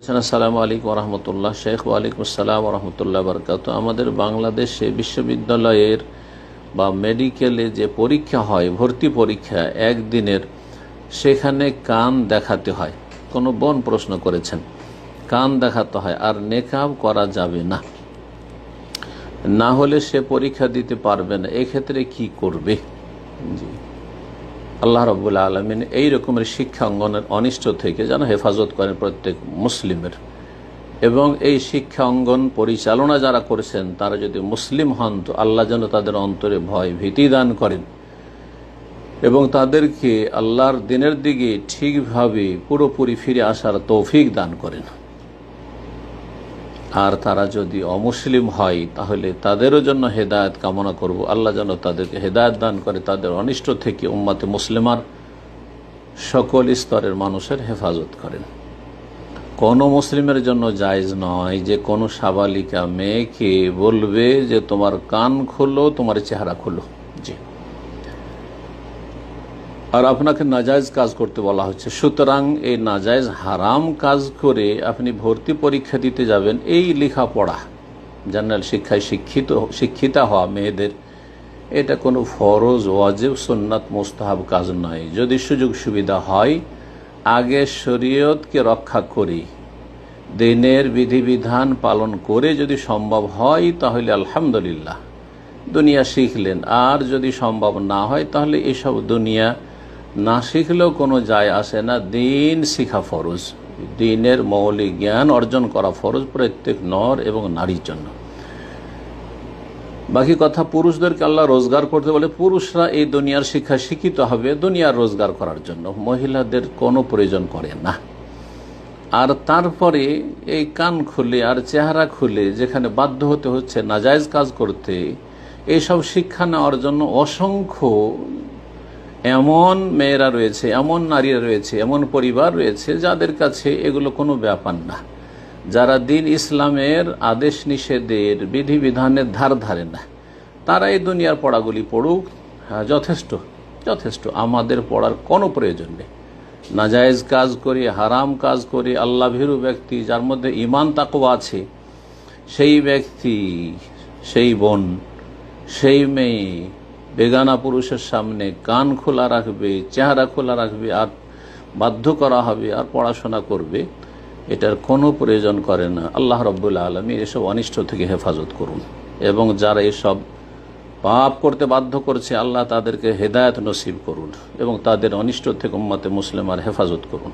আসসালামু আলাইকুম রহমতুল্লাহ। শেখ ওয়ালাইকুম আসসালাম রহমতুল্লাহ বরকাত। আমাদের বাংলাদেশে বিশ্ববিদ্যালয়ের বা মেডিকেলে যে পরীক্ষা হয়, ভর্তি পরীক্ষা একদিনের, সেখানে কান দেখাতে হয়। কোনো বোন প্রশ্ন করেছেন, কান দেখাতে হয় আর নেকাব করা যাবে না, না হলে সে পরীক্ষা দিতে পারবে না। এক্ষেত্রে কি করবে? জি, আল্লাহ রাব্বুল আলামিন এই রকমের শিক্ষা অঙ্গনের অনিষ্ট থেকে যেন হেফাজত করেন প্রত্যেক মুসলিমের, এবং এই শিক্ষা অঙ্গন পরিচালনা যারা করেছেন তারা যদি মুসলিম হন তো আল্লাহ যেন তাদের অন্তরে ভয় ভীতি দান করেন এবং তাদেরকে আল্লাহর দিনের দিকে ঠিকভাবে পুরোপুরি ফিরে আসার তৌফিক দান করেন। আর তারা যদি অমুসলিম হয় তাহলে তাদেরও জন্য হেদায়েত কামনা করব, আল্লাহ যেন তাদেরকে হেদায়েত দান করে, তাদের অনিষ্ট থেকে উম্মাতে মুসলিমার সকল স্তরের মানুষের হেফাজত করেন। কোনো মুসলিমের জন্য জায়েজ নয় যে কোনো সাবালিকা মেয়েকে বলবে যে তোমার কান খোলো, তোমার চেহারা খোলো। জি, আর আপনাকে নাজায়েজ কাজ করতে বলা হচ্ছে। সুতরাং এই নাজায়েজ হারাম কাজ করে আপনি ভর্তি পরীক্ষা দিতে যাবেন, এই লেখাপড়া জেনারেল শিক্ষায় শিক্ষিতা হওয়া মেয়েদের, এটা কোনো ফরজ ওয়াজিব সুন্নাত মুস্তাহাব কাজ নয়। যদি সুযোগ সুবিধা হয়, আগে শরীয়তকে রক্ষা করি, দিনের বিধিবিধান পালন করে যদি সম্ভব হয় তাহলে আলহামদুলিল্লাহ দুনিয়া শিখলেন। আর যদি সম্ভব না হয় তাহলে এসব দুনিয়া না শিখলেও কোনো যায় আসে না। দিন শিখা ফরজ, দিনের মৌলিক জ্ঞান অর্জন করা ফরজ প্রত্যেক নর এবং নারীর জন্য। বাকি কথা, পুরুষদেরকে আল্লাহ রোজগার করতে বলে, পুরুষরা এই দুনিয়ার শিক্ষা শিক্ষিত হবে দুনিয়ার রোজগার করার জন্য, মহিলাদের কোনো প্রয়োজন করে না। আর তারপরে এই কান খুলে আর চেহারা খুলে যেখানে বাধ্য হতে হচ্ছে নাজায়েজ কাজ করতে, এইসব শিক্ষা নেওয়ার জন্য অসংখ্য এমন মেয়েরা রয়েছে, এমন নারীরা রয়েছে, এমন পরিবার রয়েছে যাদের কাছে এগুলো কোনো ব্যাপার না, যারা দিন ইসলামের আদেশ নিষেধের বিধিবিধানের ধার ধারে না। তারা এই দুনিয়ার পড়াগুলি পড়ুক, যথেষ্ট যথেষ্ট, আমাদের পড়ার কোনো প্রয়োজন নেই। নাজায়েজ কাজ করি, হারাম কাজ করি, আল্লাহ ভীরু ব্যক্তি যার মধ্যে ঈমান তাকওয়া আছে, সেই ব্যক্তি, সেই বোন, সেই মেয়ে বেগানা পুরুষের সামনে কান খোলা রাখবে, চেহারা খোলা রাখবে, আর বাধ্য করা হবে আর পড়াশোনা করবে, এটার কোনো প্রয়োজন করে না। আল্লাহ রাব্বুল আলামিন এসব অনিষ্ট থেকে হেফাজত করুন, এবং যারা এসব পাপ করতে বাধ্য করছে আল্লাহ তাদেরকে হেদায়েত নসিব করুন এবং তাদের অনিষ্ট থেকে উম্মতে মুসলিমার হেফাজত করুন।